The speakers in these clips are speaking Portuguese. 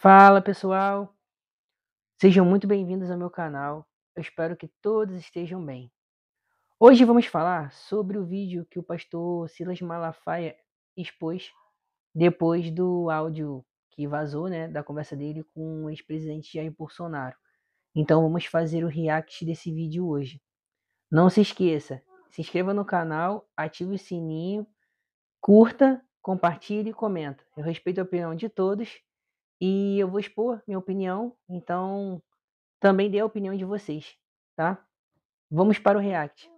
Fala pessoal, sejam muito bem-vindos ao meu canal. Eu espero que todos estejam bem. Hoje vamos falar sobre o vídeo que o pastor Silas Malafaia expôs depois do áudio que vazou, né, da conversa dele com o ex-presidente Jair Bolsonaro. Então vamos fazer o react desse vídeo hoje. Não se esqueça, se inscreva no canal, ative o sininho, curta, compartilhe e comenta. Eu respeito a opinião de todos e eu vou expor minha opinião, então também dê a opinião de vocês, tá? Vamos para o react.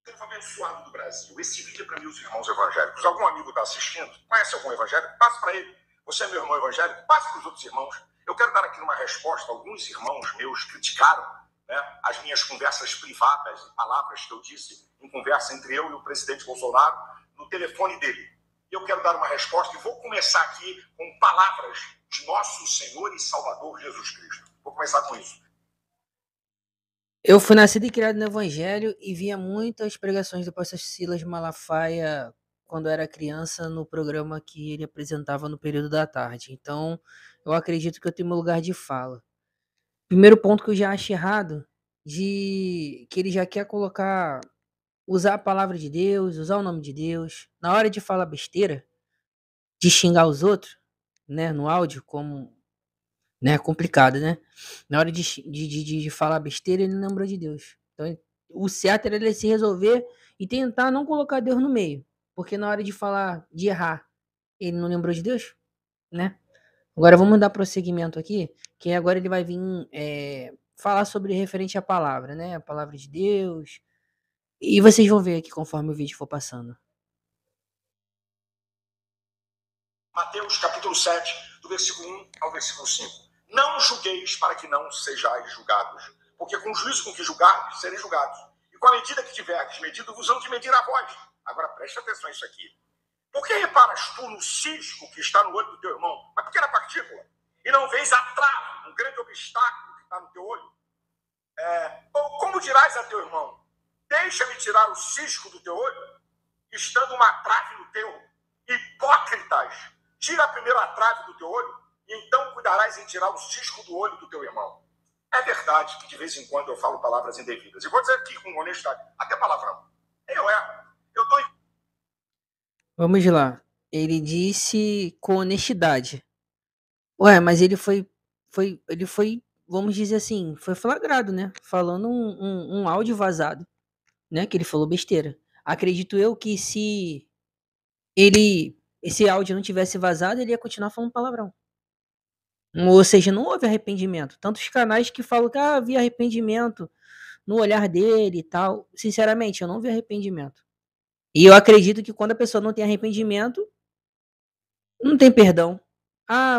Povo abençoado do Brasil. Esse vídeo é para meus irmãos evangélicos. Algum amigo está assistindo? Conhece algum evangélico? Passe para ele. Você é meu irmão evangélico? Passe para os outros irmãos. Eu quero dar aqui uma resposta. Alguns irmãos meus criticaram, né, as minhas conversas privadas, palavras que eu disse em conversa entre eu e o presidente Bolsonaro no telefone dele. Eu quero dar uma resposta e vou começar aqui com palavras de nosso Senhor e Salvador Jesus Cristo. Vou começar com isso. Eu fui nascido e criado no Evangelho e via muitas pregações do pastor Silas Malafaia quando era criança no programa que ele apresentava no período da tarde. Então, eu acredito que eu tenho meu lugar de fala. Primeiro ponto que eu já acho errado, de que ele já quer usar a palavra de Deus, usar o nome de Deus, na hora de falar besteira, de xingar os outros, né, no áudio, como, né, complicado, né? Na hora de falar besteira, ele não lembrou de Deus. Então, o certo era ele se resolver e tentar não colocar Deus no meio. Porque na hora de falar, de errar, ele não lembrou de Deus, né? Agora vamos dar prosseguimento aqui, que agora ele vai vir falar sobre referente à palavra, né? A palavra de Deus. E vocês vão ver aqui conforme o vídeo for passando. Mateus capítulo 7, do versículo 1 ao versículo 5. Não julgueis para que não sejais julgados, porque com o juízo com que julgardes, sereis julgados. E com a medida que tiverdes medido, vos hão de medir a vós. Agora preste atenção a isso aqui. Por que reparas tu no cisco que está no olho do teu irmão, uma pequena partícula, e não vês a trave, um grande obstáculo que está no teu olho? Ou como dirás a teu irmão, deixa-me tirar o cisco do teu olho, estando uma trave no teu? Hipócritas! Tira primeiro a trave do teu olho, e então cuidarás em tirar o cisco do olho do teu irmão. É verdade que de vez em quando eu falo palavras indevidas. E vou dizer aqui com honestidade, até palavrão. Eu erro. Eu estou... Vamos lá. Ele disse com honestidade. Ué, mas ele foi, vamos dizer assim, foi flagrado, né? Falando um áudio vazado, né? Que ele falou besteira. Acredito eu que se esse áudio não tivesse vazado, ele ia continuar falando palavrão. Ou seja, não houve arrependimento. Tantos canais que falam que havia arrependimento no olhar dele e tal. Sinceramente, eu não vi arrependimento. E eu acredito que quando a pessoa não tem arrependimento, não tem perdão.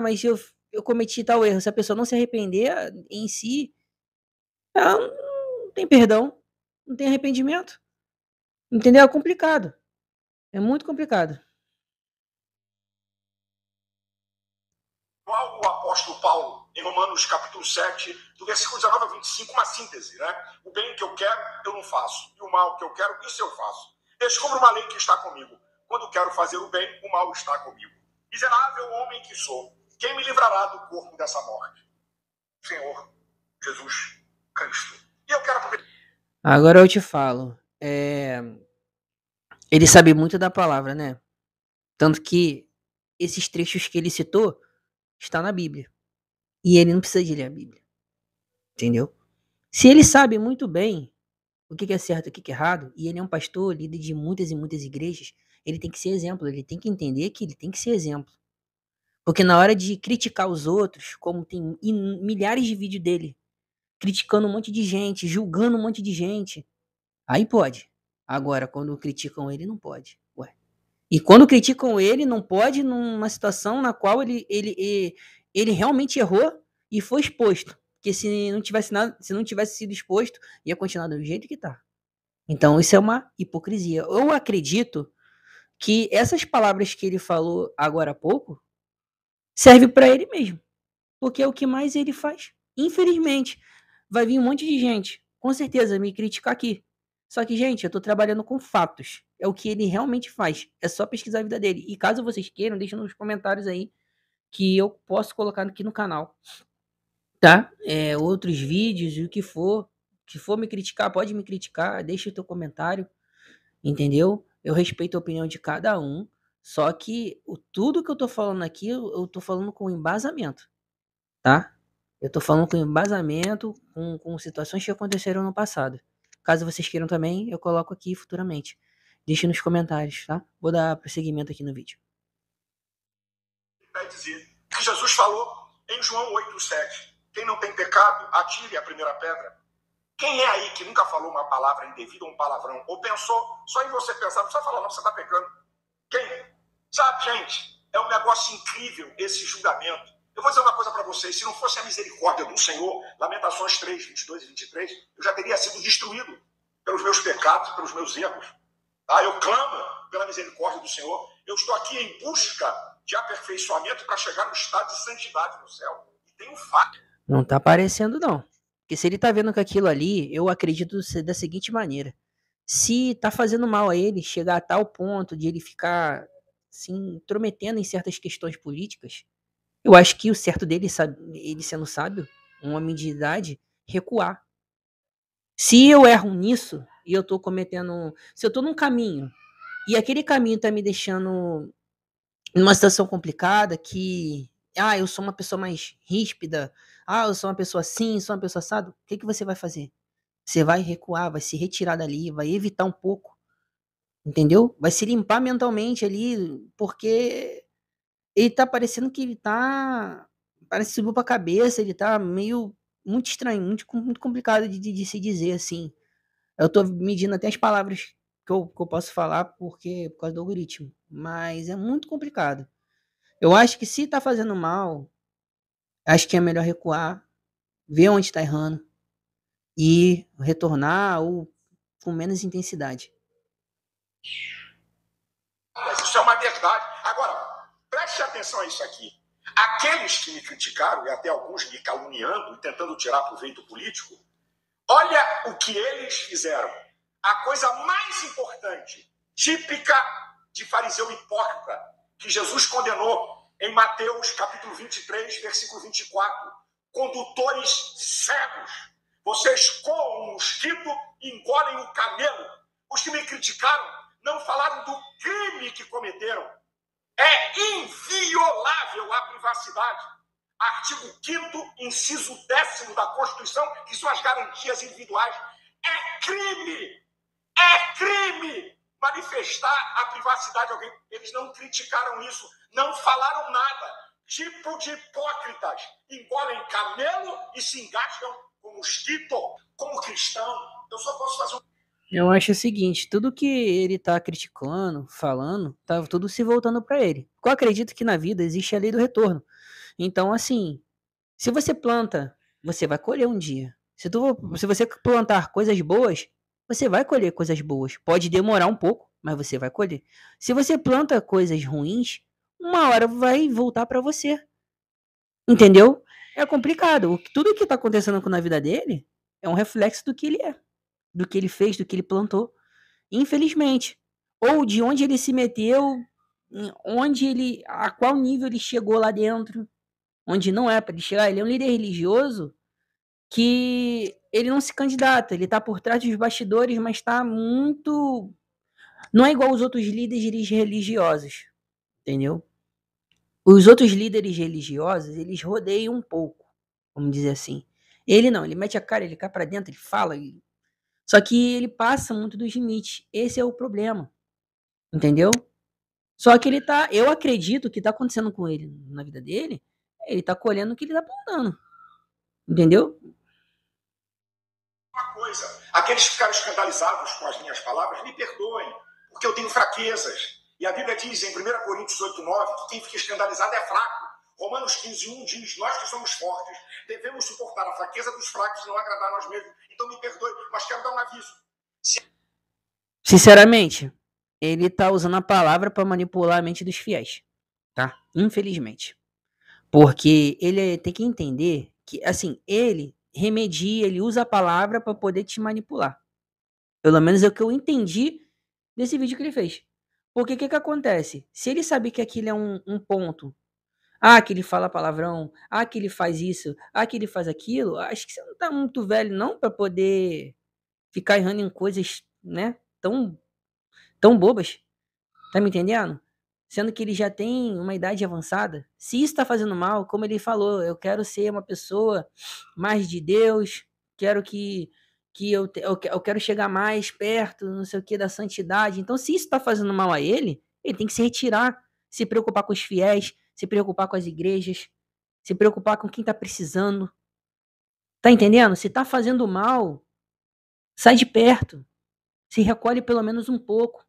Mas eu cometi tal erro. Se a pessoa não se arrepender em si, ela não tem perdão, não tem arrependimento. Entendeu? É complicado. É muito complicado. Igual o apóstolo Paulo, em Romanos capítulo 7, do versículo 19 a 25, uma síntese, né? O bem que eu quero, eu não faço. E o mal que eu quero, isso eu faço. Descubro uma lei que está comigo. Quando quero fazer o bem, o mal está comigo. Miserável homem que sou, quem me livrará do corpo dessa morte? Senhor Jesus Cristo. E eu quero aproveitar. Agora eu te falo. Ele sabe muito da palavra, né? Tanto que esses trechos que ele citou está na Bíblia. E ele não precisa de ler a Bíblia. Entendeu? Se ele sabe muito bem o que é certo e o que é errado, e ele é um pastor, líder de muitas e muitas igrejas, ele tem que ser exemplo, ele tem que entender que ele tem que ser exemplo. Porque na hora de criticar os outros, como tem milhares de vídeos dele, criticando um monte de gente, julgando um monte de gente, aí pode. Agora, quando criticam ele, não pode. Ué. E quando criticam ele, não pode numa situação na qual ele realmente errou e foi exposto. Porque se não tivesse nada, se não tivesse sido exposto, ia continuar do jeito que tá. Então, isso é uma hipocrisia. Eu acredito que essas palavras que ele falou agora há pouco servem para ele mesmo. Porque é o que mais ele faz. Infelizmente, vai vir um monte de gente, com certeza, me criticar aqui. Só que, gente, eu tô trabalhando com fatos. É o que ele realmente faz. É só pesquisar a vida dele. E caso vocês queiram, deixem nos comentários aí que eu posso colocar aqui no canal, tá? Outros vídeos e o que for me criticar, pode me criticar, deixa o teu comentário, entendeu? Eu respeito a opinião de cada um, só que tudo que eu tô falando aqui, eu tô falando com embasamento, tá? Eu tô falando com embasamento, com situações que aconteceram no passado. Caso vocês queiram também, eu coloco aqui futuramente. Deixe nos comentários, tá? Vou dar prosseguimento aqui no vídeo. Vai dizer que Jesus falou em João 8,7. Quem não tem pecado, atire a primeira pedra. Quem é aí que nunca falou uma palavra indevida ou um palavrão? Ou pensou só em você pensar, não precisa falar, não, você está pecando. Quem? Sabe, gente, é um negócio incrível esse julgamento. Eu vou dizer uma coisa para vocês, se não fosse a misericórdia do Senhor, Lamentações 3, 22 e 23, eu já teria sido destruído pelos meus pecados, pelos meus erros. Tá? Eu clamo pela misericórdia do Senhor. Eu estou aqui em busca de aperfeiçoamento para chegar no estado de santidade no céu. E tem um fato. Não tá aparecendo, não. Porque se ele tá vendo que aquilo ali, eu acredito da seguinte maneira. Se tá fazendo mal a ele, chegar a tal ponto de ele ficar se intrometendo em certas questões políticas, eu acho que o certo dele, ele sendo sábio, um homem de idade, recuar. Se eu erro nisso, e eu tô cometendo. Se eu tô num caminho, e aquele caminho tá me deixando numa situação complicada, que. Ah, eu sou uma pessoa mais ríspida. Ah, eu sou uma pessoa assim, sou uma pessoa assado. O que você vai fazer? Você vai recuar, vai se retirar dali, vai evitar um pouco. Entendeu? Vai se limpar mentalmente ali, porque ele tá parecendo que ele tá. Parece que subiu pra cabeça, ele tá meio. Muito estranho, muito complicado de se dizer assim. Eu tô medindo até as palavras que eu posso falar por causa do algoritmo. Mas é muito complicado. Eu acho que se tá fazendo mal, acho que é melhor recuar, ver onde tá errando e retornar ou com menos intensidade. Mas isso é uma verdade. Agora, preste atenção a isso aqui. Aqueles que me criticaram, e até alguns me caluniando e tentando tirar proveito político, olha o que eles fizeram. A coisa mais importante, típica de fariseu hipócrita, que Jesus condenou em Mateus capítulo 23, versículo 24. Condutores cegos. Vocês coam um mosquito e engolem o camelo. Os que me criticaram não falaram do crime que cometeram. É inviolável a privacidade. Artigo 5º, inciso 10º da Constituição, que são as garantias individuais. É crime manifestar a privacidade de alguém. Eles não criticaram isso, não falaram nada. Tipo de hipócritas. Engolem camelo e se engasgam com mosquito. Como cristão, eu só posso fazer Eu acho o seguinte, tudo que ele tá criticando, falando, tá tudo se voltando pra ele. Eu acredito que na vida existe a lei do retorno. Então, assim, se você planta, você vai colher um dia. Se você plantar coisas boas, você vai colher coisas boas. Pode demorar um pouco, mas você vai colher. Se você planta coisas ruins, uma hora vai voltar pra você. Entendeu? É complicado. Tudo que tá acontecendo na vida dele é um reflexo do que ele é, do que ele fez, do que ele plantou. Infelizmente. Ou de onde ele se meteu, onde ele, a qual nível ele chegou lá dentro, onde não é para ele chegar. Ele é um líder religioso que ele não se candidata, ele tá por trás dos bastidores, mas tá muito. Não é igual os outros líderes religiosos, entendeu? Os outros líderes religiosos, eles rodeiam um pouco, vamos dizer assim. Ele não, ele mete a cara, ele cai pra dentro, ele fala. Só que ele passa muito dos limites. Esse é o problema, entendeu? Só que ele tá. Eu acredito que tá acontecendo com ele na vida dele. Ele tá colhendo o que ele tá plantando. Entendeu? uma coisa. Aqueles que ficaram escandalizados com as minhas palavras, me perdoem, porque eu tenho fraquezas. E a Bíblia diz em 1 Coríntios 8,9 que quem fica escandalizado é fraco. Romanos 15,1 diz, nós que somos fortes, devemos suportar a fraqueza dos fracos e não agradar a nós mesmos. Então me perdoe, mas quero dar um aviso. Sinceramente, ele tá usando a palavra para manipular a mente dos fiéis, tá? Infelizmente. Porque ele tem que entender que, assim, ele remedia, ele usa a palavra para poder te manipular. Pelo menos é o que eu entendi desse vídeo que ele fez. Porque o que que acontece? Se ele sabe que aquilo é um ponto. Ah, que ele fala palavrão. Ah, que ele faz isso. Ah, que ele faz aquilo. Acho que você não tá muito velho, não, pra poder ficar errando em coisas, né? Tão bobas. Tá me entendendo? Sendo que ele já tem uma idade avançada. Se isso tá fazendo mal, como ele falou, eu quero ser uma pessoa mais de Deus, quero que eu quero chegar mais perto, não sei o que, da santidade. Então, se isso tá fazendo mal a ele tem que se retirar, se preocupar com os fiéis, se preocupar com as igrejas, se preocupar com quem tá precisando. Tá entendendo? Se tá fazendo mal, sai de perto, se recolhe pelo menos um pouco.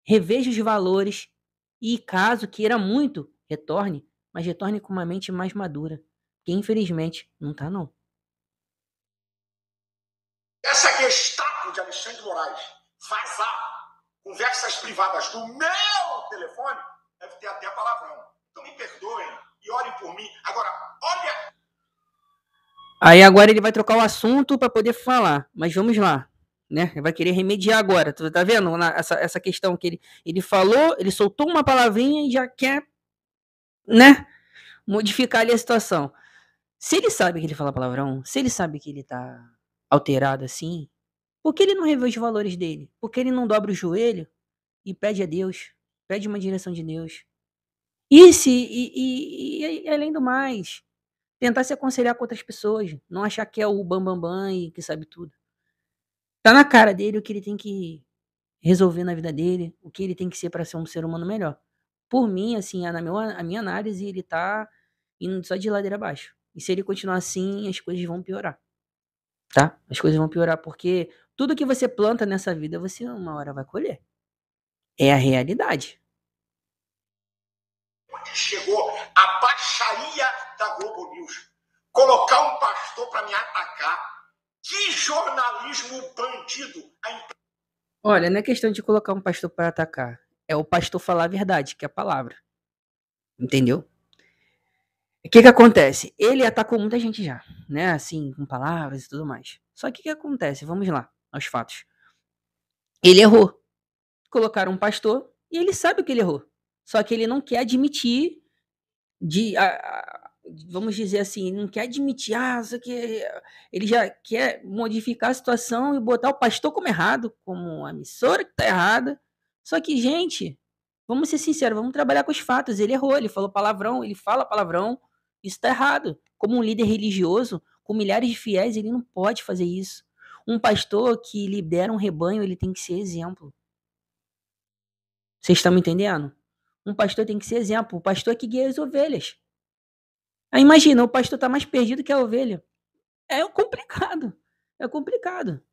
Reveja os valores e, caso queira muito, retorne, mas retorne com uma mente mais madura, que infelizmente não tá não. Essa Gestapo de Alexandre de Moraes vazar conversas privadas do meu telefone, deve ter até palavrão. Então me perdoem e orem por mim. Agora, olha... Aí agora ele vai trocar o assunto para poder falar, mas vamos lá. Né? Ele vai querer remediar agora. Tu tá vendo essa questão que ele falou, ele soltou uma palavrinha e já quer, né, modificar ali a situação. Se ele sabe que ele fala palavrão, se ele sabe que ele tá alterado assim, por que ele não revê os valores dele? Por que ele não dobra o joelho e pede a Deus, pede uma direção de Deus? E além do mais, tentar se aconselhar com outras pessoas, não achar que é o bambambam e que sabe tudo. Tá na cara dele o que ele tem que resolver na vida dele, o que ele tem que ser para ser um ser humano melhor. Por mim, assim, a minha análise, ele tá indo só de ladeira abaixo. E se ele continuar assim, as coisas vão piorar, tá? As coisas vão piorar porque tudo que você planta nessa vida, você uma hora vai colher. É a realidade. Onde chegou a baixaria da Globo News. Colocar um pastor para me atacar. Que jornalismo bandido! Olha, não é questão de colocar um pastor para atacar. É o pastor falar a verdade, que é a palavra. Entendeu? O que acontece? Ele atacou muita gente já, né? Assim, com palavras e tudo mais. Só que o que acontece? Vamos lá, aos fatos. Ele errou. Colocaram um pastor e ele sabe que ele errou. Só que ele não quer admitir vamos dizer assim, não quer admitir, isso aqui, ele já quer modificar a situação e botar o pastor como errado, como a emissora que tá errada. Só que, gente, vamos ser sinceros, vamos trabalhar com os fatos. Ele errou, ele falou palavrão, ele fala palavrão, isso tá errado. Como um líder religioso, com milhares de fiéis, ele não pode fazer isso. Um pastor que lidera um rebanho, ele tem que ser exemplo. Vocês estão me entendendo? Um pastor tem que ser exemplo. O pastor é que guia as ovelhas. Aí imagina, o pastor tá mais perdido que a ovelha. É complicado. É complicado.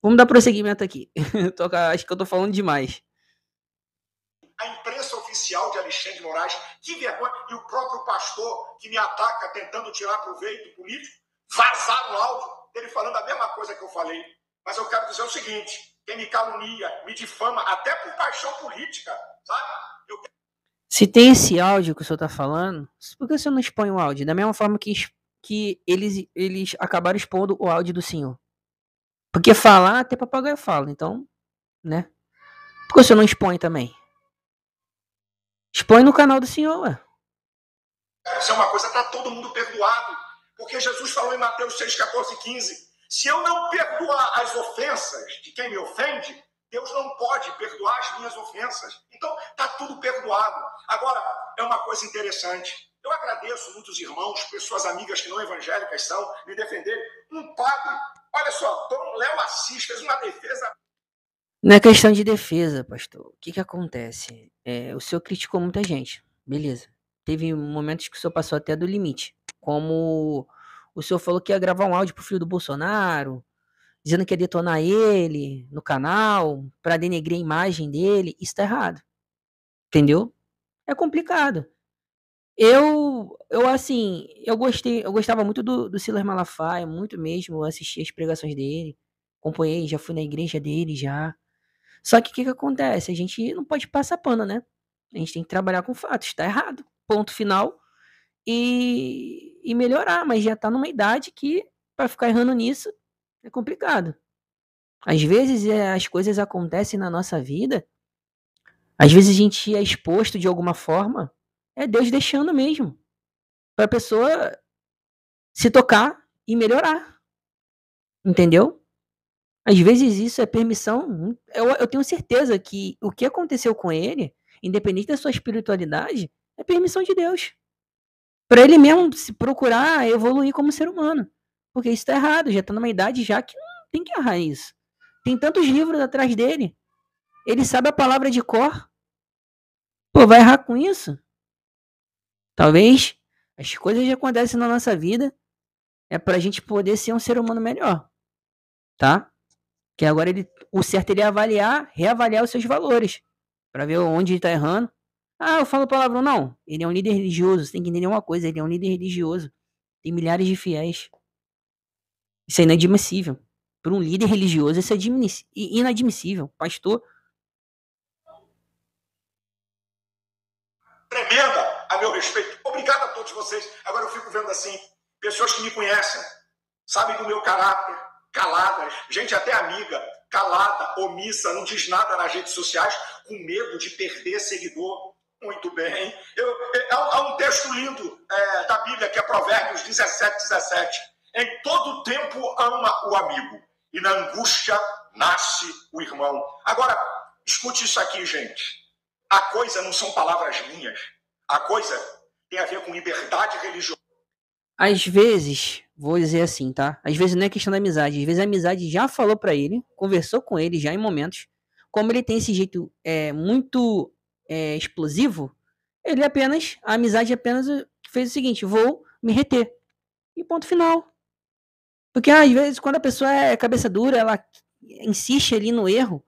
Vamos dar prosseguimento aqui. Acho que eu tô falando demais. A imprensa oficial de Alexandre de Moraes, que vergonha. E o próprio pastor que me ataca tentando tirar proveito político, vazaram o áudio dele falando a mesma coisa que eu falei. Mas eu quero dizer o seguinte, quem me calunia, me difama, até por paixão política, sabe? Se tem esse áudio que o senhor tá falando, por que o senhor não expõe o áudio? Da mesma forma que eles acabaram expondo o áudio do senhor. Porque falar, até papagaio fala, então, né? Por que o senhor não expõe também? Expõe no canal do senhor, ué. Isso é uma coisa, tá todo mundo perdoado. Porque Jesus falou em Mateus 6, 14 e 15, se eu não perdoar as ofensas de quem me ofende, Deus não pode perdoar as minhas ofensas. Então, tá tudo perdoado. Agora, é uma coisa interessante. Eu agradeço muitos irmãos, pessoas amigas que não evangélicas são, me defenderem. Um padre, olha só, Dom Léo Assis fez uma defesa. Não é questão de defesa, pastor. O que acontece? O senhor criticou muita gente, beleza. Teve momentos que o senhor passou até do limite. Como o senhor falou que ia gravar um áudio pro filho do Bolsonaro, dizendo que ia detonar ele no canal, pra denegrir a imagem dele. Isso tá errado. Entendeu? É complicado. Assim, eu gostava muito do Silas Malafaia, muito mesmo. Eu assisti as pregações dele, acompanhei, já fui na igreja dele já. Só que o que acontece? A gente não pode passar pano, né? A gente tem que trabalhar com fatos, tá errado. Ponto final. E melhorar, mas já tá numa idade que, pra ficar errando nisso, é complicado. Às vezes as coisas acontecem na nossa vida, às vezes a gente é exposto de alguma forma, É Deus deixando mesmo. Pra pessoa se tocar e melhorar. Entendeu? Às vezes isso é permissão. Eu tenho certeza que o que aconteceu com ele, independente da sua espiritualidade, é permissão de Deus. Pra ele mesmo se procurar evoluir como ser humano. Porque isso tá errado, já tá numa idade já que não tem que errar isso. Tem tantos livros atrás dele. Ele sabe a palavra de cor. Pô, vai errar com isso? Talvez as coisas que acontecem na nossa vida é pra gente poder ser um ser humano melhor, tá? Que agora o certo é ele avaliar, reavaliar os seus valores, pra ver onde ele tá errando. Ah, eu falo palavrão, não. Ele é um líder religioso, você tem que entender uma coisa, ele é um líder religioso. Tem milhares de fiéis. Isso é inadmissível. Para um líder religioso, isso é inadmissível. Pastor, Tremenda a meu respeito. Obrigado a todos vocês. Agora eu fico vendo assim, pessoas que me conhecem, sabem do meu caráter, caladas, gente até amiga, calada, omissa, não diz nada nas redes sociais, com medo de perder seguidor. Muito bem. Há um texto lindo da Bíblia, que é Provérbios 17:17. Em todo tempo ama o amigo, e na angústia nasce o irmão. Agora, escute isso aqui, gente. A coisa não são palavras minhas. A coisa tem a ver com liberdade religiosa. às vezes, vou dizer assim, tá? Às vezes não é questão da amizade. Às vezes a amizade já falou pra ele, conversou com ele já em momentos. Como ele tem esse jeito muito explosivo, a amizade apenas fez o seguinte: vou me reter. E ponto final. Porque às vezes, quando a pessoa é cabeça dura, ela insiste ali no erro,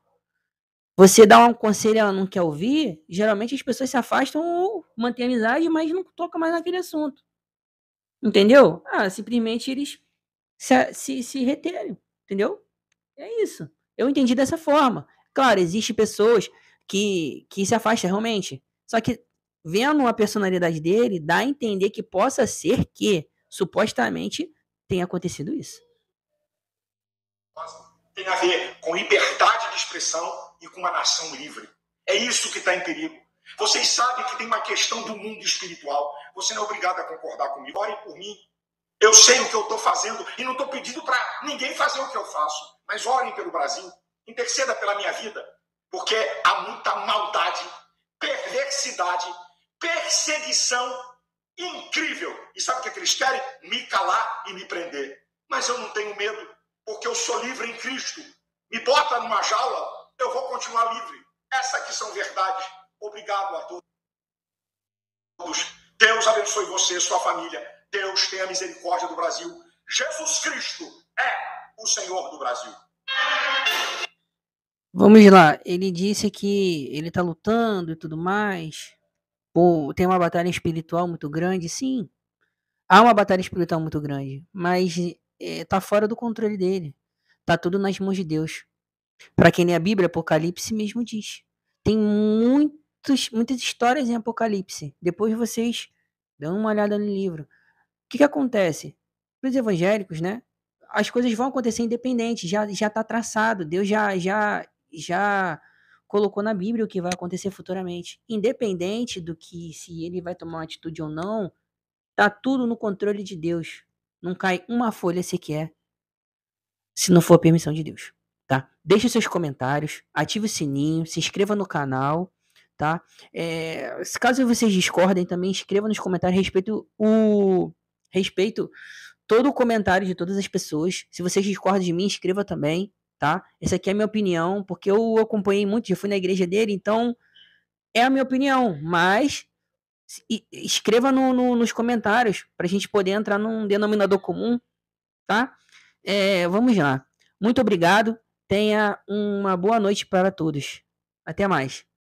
você dá um conselho e ela não quer ouvir, geralmente as pessoas se afastam ou mantêm amizade, mas não tocam mais naquele assunto. Entendeu? Ah, simplesmente eles se reterem. Entendeu? É isso. Eu entendi dessa forma. Claro, existem pessoas que se afastam realmente. Só que, vendo a personalidade dele, dá a entender que possa ser que, supostamente, tenha acontecido isso. Tem a ver com liberdade de expressão e com uma nação livre. É isso que está em perigo. Vocês sabem que tem uma questão do mundo espiritual. Você não é obrigado a concordar comigo. Orem por mim. Eu sei o que eu estou fazendo e não estou pedindo para ninguém fazer o que eu faço. Mas orem pelo Brasil. Interceda pela minha vida. Porque há muita maldade, perversidade, perseguição incrível. E sabe o que eles querem? Me calar e me prender. Mas eu não tenho medo, porque eu sou livre em Cristo. Me bota numa jaula, eu vou continuar livre. Essas aqui são verdades. Obrigado a todos. Deus abençoe você, sua família. Deus tenha misericórdia do Brasil. Jesus Cristo é o Senhor do Brasil. Vamos lá. Ele disse que ele tá lutando e tudo mais. Pô, tem uma batalha espiritual muito grande. Sim, há uma batalha espiritual muito grande. Mas tá fora do controle dele. Tá tudo nas mãos de Deus. Para quem lê a Bíblia, Apocalipse mesmo diz. Tem muitas histórias em Apocalipse. Depois vocês dão uma olhada no livro. O que acontece? Para os evangélicos, né? As coisas vão acontecer independente, já tá traçado. Deus já colocou na Bíblia o que vai acontecer futuramente. Independente do que se ele vai tomar uma atitude ou não, tá tudo no controle de Deus. Não cai uma folha sequer se não for a permissão de Deus, tá? Deixe seus comentários, ative o sininho, se inscreva no canal, tá? Caso vocês discordem, também escreva nos comentários respeito todo o comentário de todas as pessoas. Se vocês discordam de mim, escreva também, tá? Essa aqui é a minha opinião, porque eu acompanhei muito, já fui na igreja dele, então é a minha opinião, mas escreva nos comentários pra gente poder entrar num denominador comum, tá? Vamos lá. Muito obrigado. Tenha uma boa noite para todos. Até mais.